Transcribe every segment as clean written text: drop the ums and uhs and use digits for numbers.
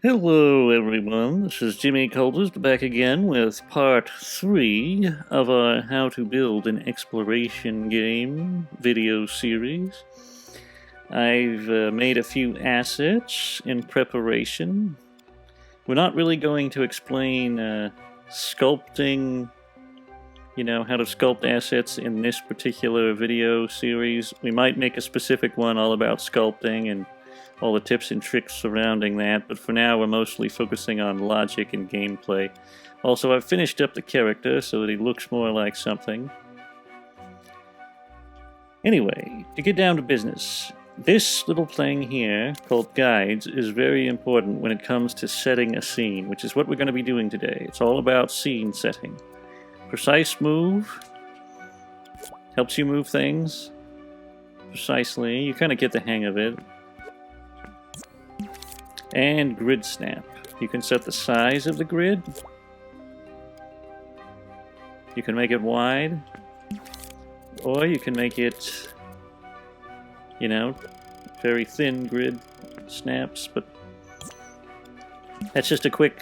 Hello everyone, this is Jimmy Cultist back again with part 3 of our How to Build an Exploration Game video series. I've made a few assets in preparation. We're not really going to explain sculpting, how to sculpt assets in this particular video series. We might make a specific one all about sculpting and all the tips and tricks surrounding that, but for now we're mostly focusing on logic and gameplay. Also, I've finished up the character so that he looks more like something. Anyway, to get down to business, this little thing here, called guides, is very important when it comes to setting a scene, which is what we're going to be doing today. It's all about scene setting. Precise move helps you move things precisely. You kind of get the hang of it. And grid snap. You can set the size of the grid. You can make it wide. Or you can make it, very thin grid snaps. But that's just a quick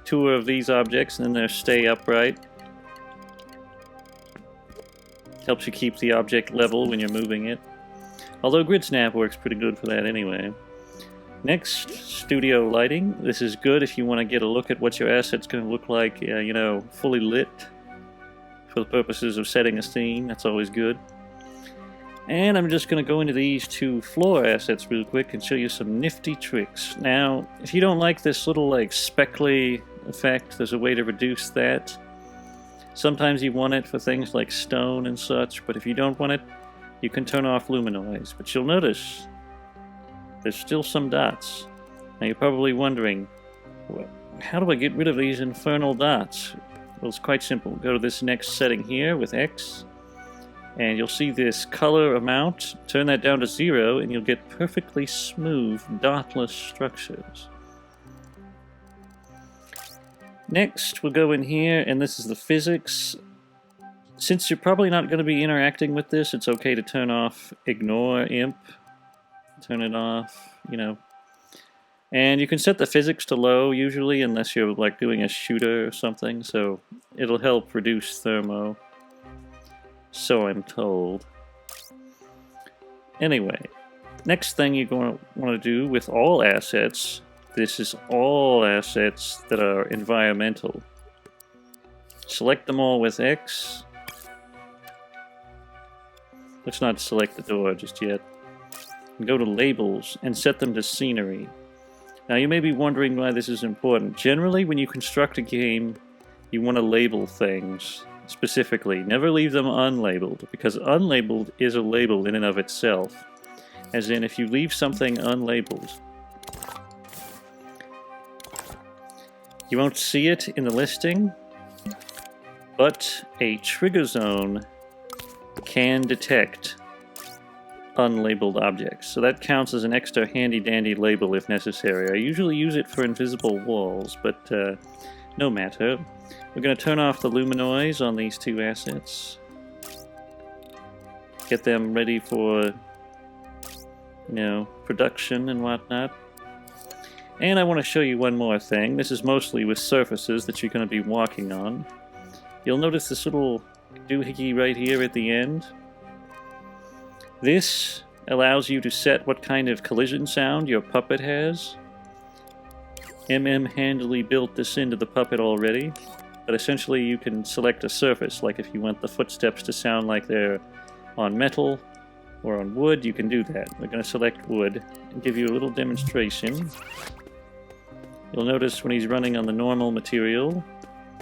tour of these objects, and then they stay upright. Helps you keep the object level when you're moving it. Although grid snap works pretty good for that anyway. Next, studio lighting. This is good if you want to get a look at what your asset's going to look like, fully lit for the purposes of setting a scene. That's always good. And I'm just going to go into these two floor assets real quick and show you some nifty tricks. Now, if you don't like this little speckly effect, there's a way to reduce that. Sometimes you want it for things like stone and such, but if you don't want it, you can turn off luminoise. But you'll notice there's still some dots. Now you're probably wondering, how do I get rid of these infernal dots? Well, it's quite simple. Go to this next setting here with X, and you'll see this color amount. Turn that down to 0, and you'll get perfectly smooth, dotless structures. Next, we'll go in here, and this is the physics. Since you're probably not going to be interacting with this, it's okay to turn off Ignore Imp. Turn it off, And you can set the physics to low, usually, unless you're, doing a shooter or something, so it'll help reduce thermo. So I'm told. Anyway, next thing you're going to want to do with all assets, this is all assets that are environmental. Select them all with X. Let's not select the door just yet. Go to labels and set them to scenery. Now you may be wondering why this is important. Generally, when you construct a game, you want to label things specifically. Never leave them unlabeled, because unlabeled is a label in and of itself. As in, if you leave something unlabeled, you won't see it in the listing, but a trigger zone can detect unlabeled objects. So that counts as an extra handy-dandy label if necessary. I usually use it for invisible walls, but no matter. We're going to turn off the luminoise on these two assets. Get them ready for, production and whatnot. And I want to show you one more thing. This is mostly with surfaces that you're going to be walking on. You'll notice this little doohickey right here at the end. This allows you to set what kind of collision sound your puppet has. handily built this into the puppet already, but essentially you can select a surface, like if you want the footsteps to sound like they're on metal or on wood, you can do that. We're going to select wood and give you a little demonstration. You'll notice when he's running on the normal material,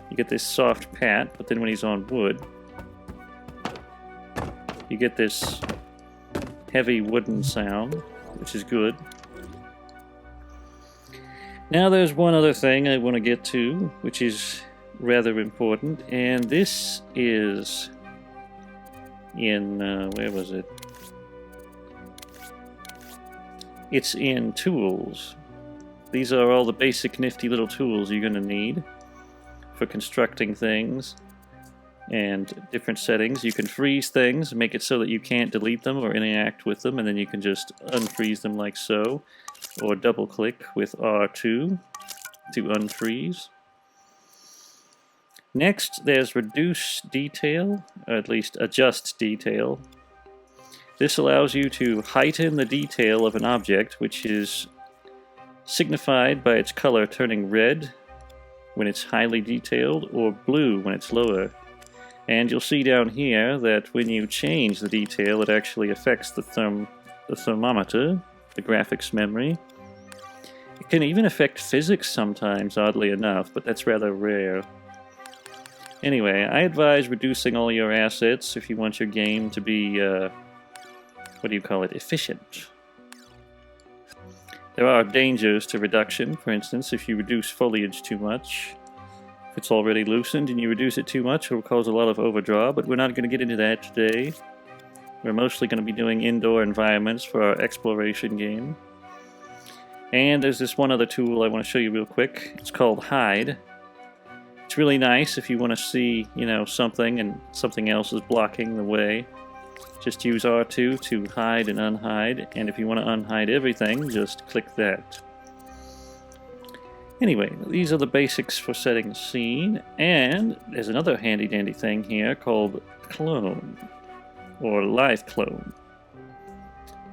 you get this soft pat, but then when he's on wood, you get this heavy wooden sound, which is good. Now there's one other thing I want to get to, which is rather important, and this is in, where was it? It's in Tools. These are all the basic nifty little tools you're going to need for constructing things and different settings. You can freeze things, make it so that you can't delete them or interact with them, and then you can just unfreeze them like so. or double click with R2 to unfreeze. Next, there's reduce detail, or at least adjust detail. This allows you to heighten the detail of an object, which is signified by its color turning red when it's highly detailed, or blue when it's lower. And you'll see down here that when you change the detail, it actually affects the thermometer, the graphics memory. It can even affect physics sometimes, oddly enough, but that's rather rare. Anyway, I advise reducing all your assets if you want your game to be, efficient. There are dangers to reduction. For instance, if you reduce foliage too much, if it's already loosened and you reduce it too much, it will cause a lot of overdraw, but we're not going to get into that today. We're mostly going to be doing indoor environments for our exploration game. And there's this one other tool I want to show you real quick. It's called Hide. It's really nice if you want to see, something and something else is blocking the way. Just use R2 to hide and unhide, and if you want to unhide everything, just click that. Anyway, these are the basics for setting a scene, and there's another handy-dandy thing here called Clone, or Live Clone.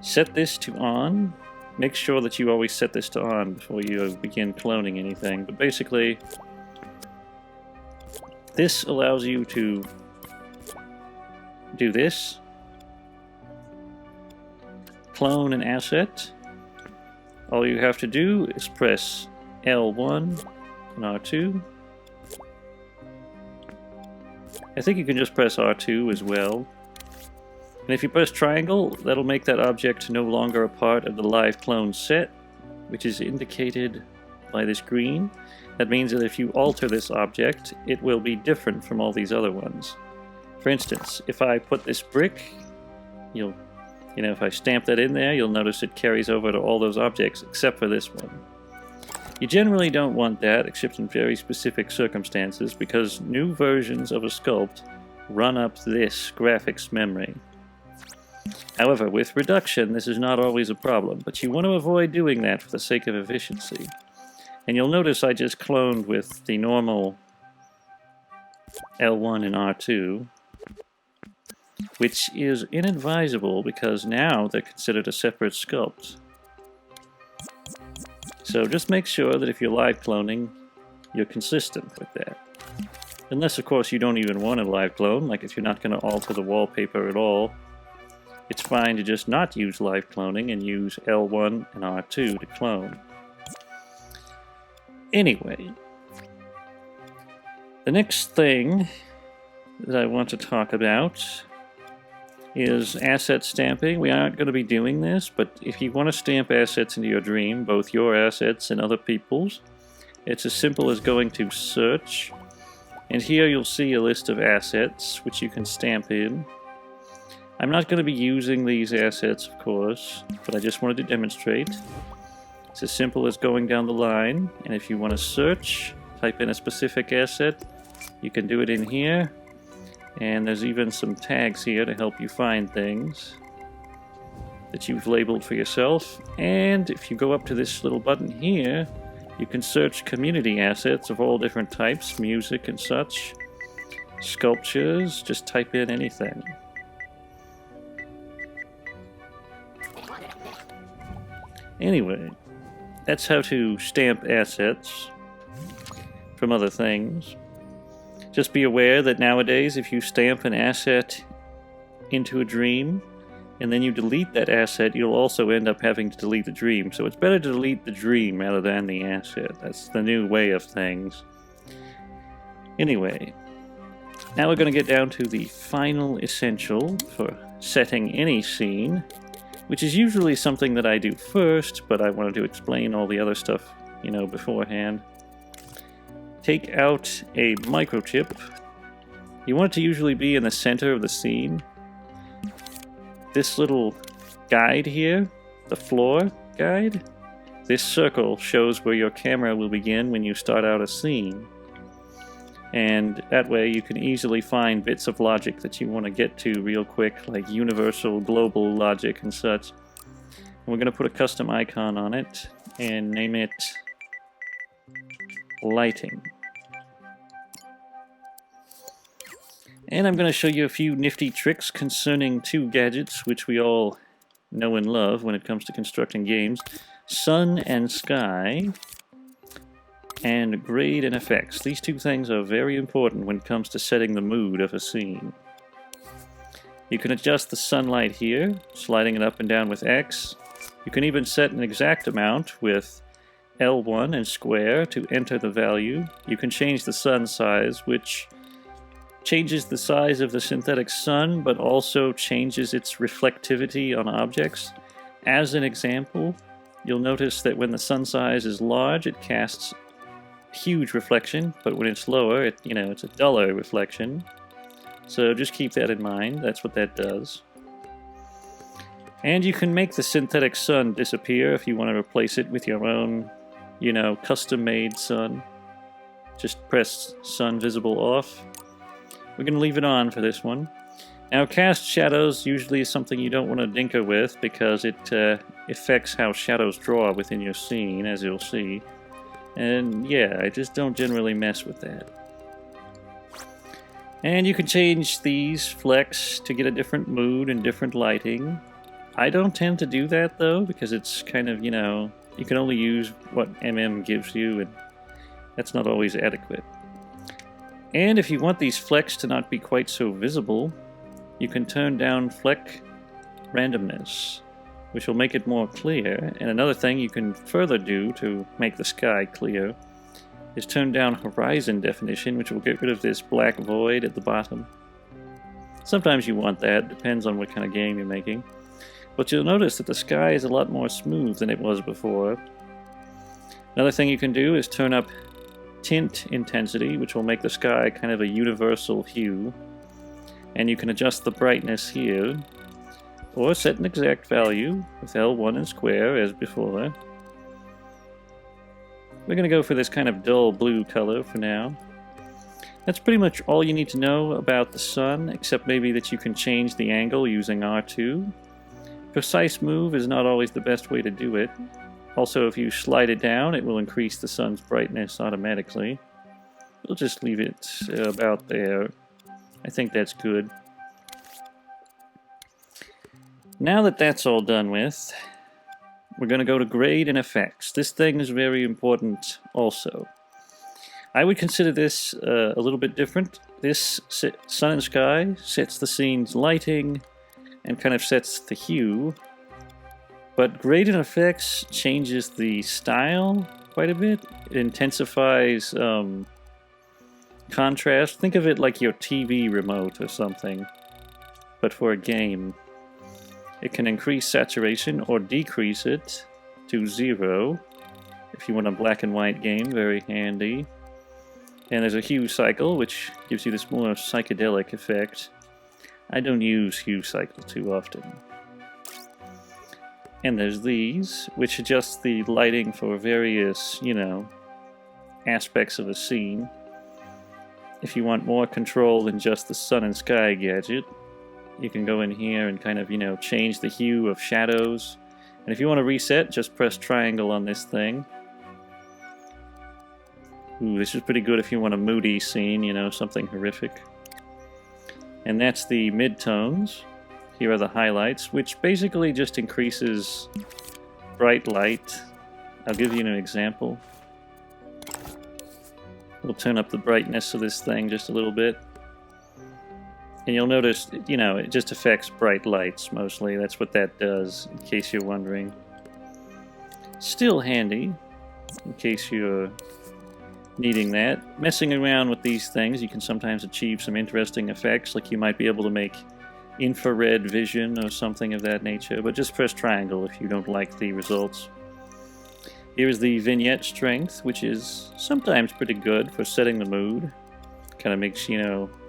Set this to on. Make sure that you always set this to on before you begin cloning anything, but basically, this allows you to do this. Clone an asset. All you have to do is press L1 and R2. I think you can just press R2 as well. And if you press triangle, that'll make that object no longer a part of the live clone set, which is indicated by this green. That means that if you alter this object, it will be different from all these other ones. For instance, if I put this brick, if I stamp that in there, you'll notice it carries over to all those objects except for this one. You generally don't want that, except in very specific circumstances, because new versions of a sculpt run up this graphics memory. However, with reduction, this is not always a problem, but you want to avoid doing that for the sake of efficiency. And you'll notice I just cloned with the normal L1 and R2, which is inadvisable because now they're considered a separate sculpt. So just make sure that if you're live cloning, you're consistent with that. Unless, of course, you don't even want to live clone, like if you're not going to alter the wallpaper at all, it's fine to just not use live cloning and use L1 and R2 to clone. Anyway, the next thing that I want to talk about is asset stamping. We aren't going to be doing this, but if you want to stamp assets into your dream, both your assets and other people's, it's as simple as going to search, and here you'll see a list of assets which you can stamp in. I'm not going to be using these assets, of course, but I just wanted to demonstrate. It's as simple as going down the line, and if you want to search, type in a specific asset, you can do it in here. And there's even some tags here to help you find things that you've labeled for yourself. And if you go up to this little button here, you can search community assets of all different types, music and such, sculptures, just type in anything. Anyway, that's how to stamp assets from other things. Just be aware that nowadays, if you stamp an asset into a dream, and then you delete that asset, you'll also end up having to delete the dream. So it's better to delete the dream rather than the asset. That's the new way of things. Anyway, now we're going to get down to the final essential for setting any scene, which is usually something that I do first, but I wanted to explain all the other stuff, beforehand. Take out a microchip. You want it to usually be in the center of the scene. This little guide here, the floor guide, this circle shows where your camera will begin when you start out a scene. And that way you can easily find bits of logic that you want to get to real quick, like universal global logic and such. And we're going to put a custom icon on it. and name it lighting. And I'm going to show you a few nifty tricks concerning two gadgets which we all know and love when it comes to constructing games: sun and sky, and grade and effects. These two things are very important when it comes to setting the mood of a scene. You can adjust the sunlight here, sliding it up and down with X. You can even set an exact amount with L1 and square to enter the value. You can change the sun size, which changes the size of the synthetic sun, but also changes its reflectivity on objects. As an example, you'll notice that when the sun size is large, it casts huge reflection, but when it's lower, it's a duller reflection. So just keep that in mind. That's what that does. And you can make the synthetic sun disappear if you want to replace it with your own, custom-made sun. Just press sun visible off. We're going to leave it on for this one. Now, cast shadows usually is something you don't want to dinker with because it affects how shadows draw within your scene, as you'll see. And yeah, I just don't generally mess with that. And you can change these flex to get a different mood and different lighting. I don't tend to do that though, because it's kind of, you can only use what MM gives you, and that's not always adequate. And if you want these flecks to not be quite so visible, you can turn down fleck randomness, which will make it more clear. And another thing you can further do to make the sky clear is turn down horizon definition, which will get rid of this black void at the bottom. Sometimes you want that, depends on what kind of game you're making. But you'll notice that the sky is a lot more smooth than it was before. Another thing you can do is turn up tint intensity, which will make the sky kind of a universal hue. And you can adjust the brightness here, or set an exact value with L1 and square as before. We're going to go for this kind of dull blue color for now. That's pretty much all you need to know about the sun, except maybe that you can change the angle using R2. Precise move is not always the best way to do it. Also, if you slide it down, it will increase the sun's brightness automatically. We'll just leave it about there. I think that's good. Now that that's all done with, we're going to go to grade and effects. This thing is very important also. I would consider this a little bit different. This sun and sky sets the scene's lighting and kind of sets the hue. But grade and effects changes the style quite a bit. It intensifies contrast. Think of it like your TV remote or something, but for a game. It can increase saturation or decrease it to 0 if you want a black and white game, very handy. And there's a hue cycle, which gives you this more psychedelic effect. I don't use hue cycle too often. And there's these, which adjust the lighting for various, aspects of a scene. If you want more control than just the sun and sky gadget, you can go in here and kind of, change the hue of shadows. And if you want to reset, just press triangle on this thing. Ooh, this is pretty good if you want a moody scene, something horrific. And that's the midtones. Here are the highlights, which basically just increases bright light. I'll give you an example. We'll turn up the brightness of this thing just a little bit. And you'll notice, it just affects bright lights mostly. That's what that does, in case you're wondering. Still handy, in case you're needing that. Messing around with these things, you can sometimes achieve some interesting effects, like you might be able to make infrared vision or something of that nature, but just press triangle if you don't like the results. Here's the vignette strength, which is sometimes pretty good for setting the mood. Kind of makes,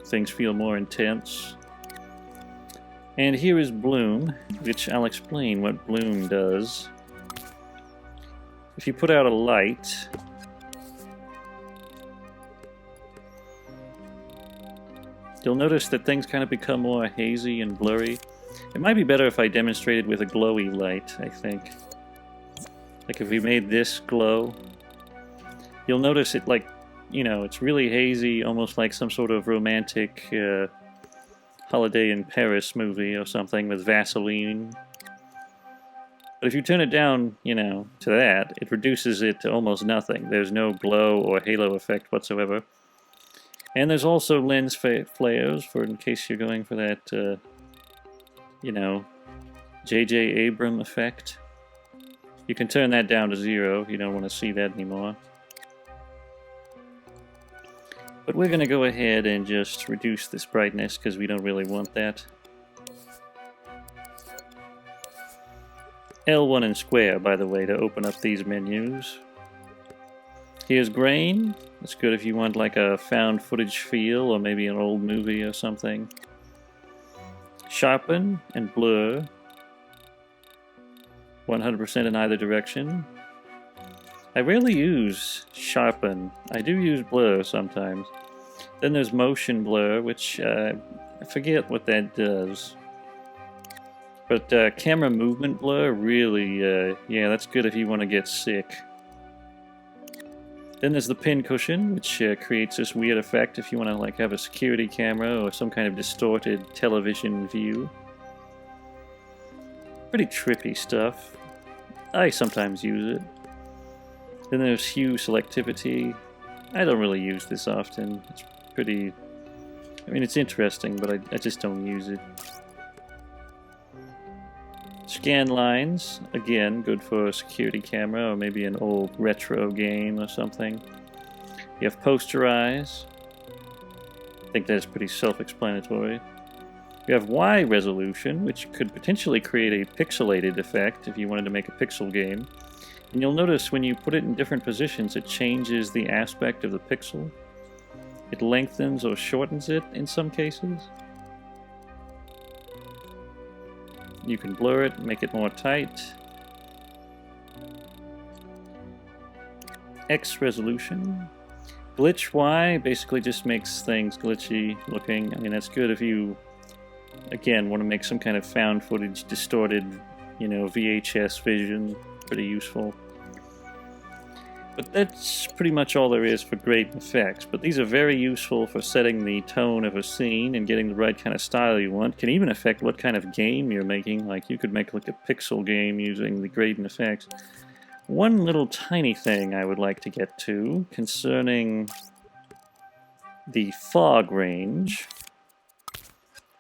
things feel more intense. And here is bloom, which I'll explain what bloom does. If you put out a light, you'll notice that things kind of become more hazy and blurry. It might be better if I demonstrated with a glowy light, I think. Like if we made this glow, you'll notice it like, you know, it's really hazy, almost like some sort of romantic Holiday in Paris movie or something with Vaseline. But if you turn it down, you know, to that, it reduces it to almost nothing. There's no glow or halo effect whatsoever. And there's also lens flares for in case you're going for that, you know, J.J. Abrams effect. You can turn that down to 0 if you don't want to see that anymore. But we're going to go ahead and just reduce this brightness because we don't really want that. L1 and square, by the way, to open up these menus. Here's grain. That's good if you want like a found footage feel or maybe an old movie or something. Sharpen and blur. 100% in either direction. I rarely use sharpen. I do use blur sometimes. Then there's motion blur, which I forget what that does. But camera movement blur, really, yeah, that's good if you want to get sick. Then there's the pin cushion, which creates this weird effect if you want to like have a security camera or some kind of distorted television view. Pretty trippy stuff. I sometimes use it. Then there's hue selectivity. I don't really use this often. It's pretty... I mean, it's interesting, but I just don't use it. Scan lines, again, good for a security camera or maybe an old retro game or something. You have posterize. I think that's pretty self-explanatory. You have Y resolution, which could potentially create a pixelated effect if you wanted to make a pixel game. And you'll notice when you put it in different positions, it changes the aspect of the pixel. It lengthens or shortens it in some cases. You can blur it, make it more tight. X resolution. Glitch Y basically just makes things glitchy looking. I mean, that's good if you, again, want to make some kind of found footage, distorted, you know, VHS vision. Pretty useful. But that's pretty much all there is for great effects. But these are very useful for setting the tone of a scene and getting the right kind of style you want. Can even affect what kind of game you're making. Like you could make like a pixel game using the gradient effects. One little tiny thing I would like to get to concerning the fog range.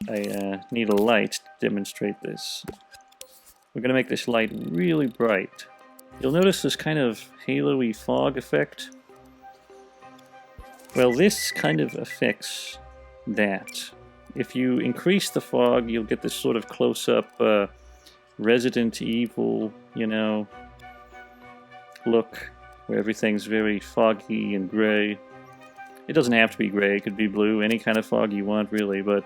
I need a light to demonstrate this. We're going to make this light really bright. You'll notice this kind of halo-y fog effect. Well, this kind of affects that. If you increase the fog, you'll get this sort of close-up Resident Evil, you know, look, where everything's very foggy and gray. It doesn't have to be gray, it could be blue, any kind of fog you want, really, but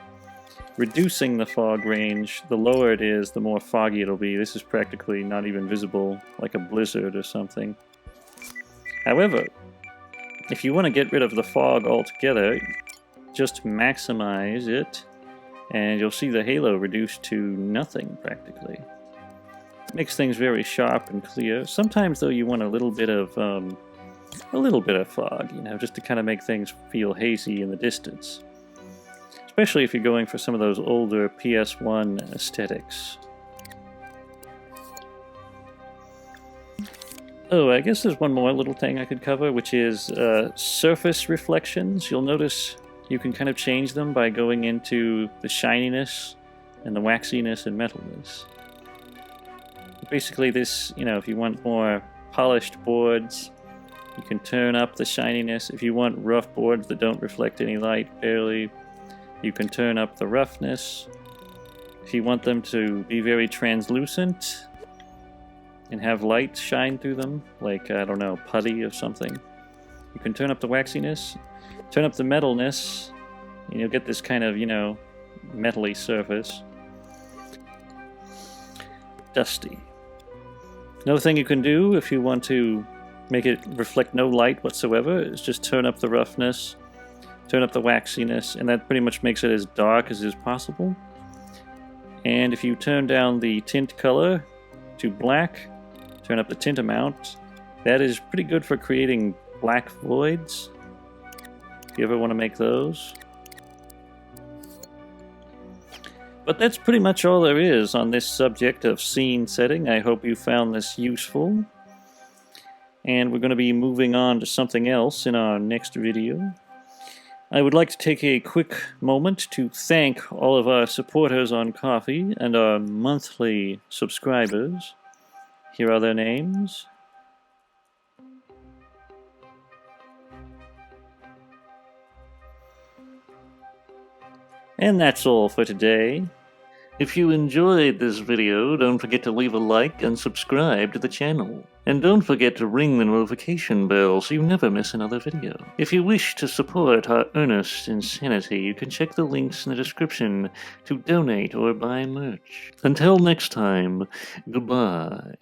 reducing the fog range, the lower it is, the more foggy it'll be. This is practically not even visible, like a blizzard or something. However, if you want to get rid of the fog altogether, just maximize it, and you'll see the halo reduced to nothing, practically. It makes things very sharp and clear. Sometimes, though, you want a little bit of fog, you know, just to kind of make things feel hazy in the distance. Especially if you're going for some of those older PS1 aesthetics. Oh, I guess there's one more little thing I could cover, which is surface reflections. You'll notice you can kind of change them by going into the shininess and the waxiness and metalness. Basically this, you know, if you want more polished boards, you can turn up the shininess. If you want rough boards that don't reflect any light, barely, you can turn up the roughness. If you want them to be very translucent and have light shine through them, like, I don't know, putty or something, you can turn up the waxiness, turn up the metalness, and you'll get this kind of, you know, metally surface. Dusty. Another thing you can do if you want to make it reflect no light whatsoever is just turn up the roughness, turn up the waxiness, and that pretty much makes it as dark as is possible. And if you turn down the tint color to black, Turn up the tint amount. That is pretty good for creating black voids, if you ever want to make those. But that's pretty much all there is on this subject of scene setting. I hope you found this useful. And we're going to be moving on to something else in our next video. I would like to take a quick moment to thank all of our supporters on Ko-fi and our monthly subscribers. Here are their names. And that's all for today. If you enjoyed this video, don't forget to leave a like and subscribe to the channel. And don't forget to ring the notification bell so you never miss another video. If you wish to support our earnest insanity, you can check the links in the description to donate or buy merch. Until next time, goodbye.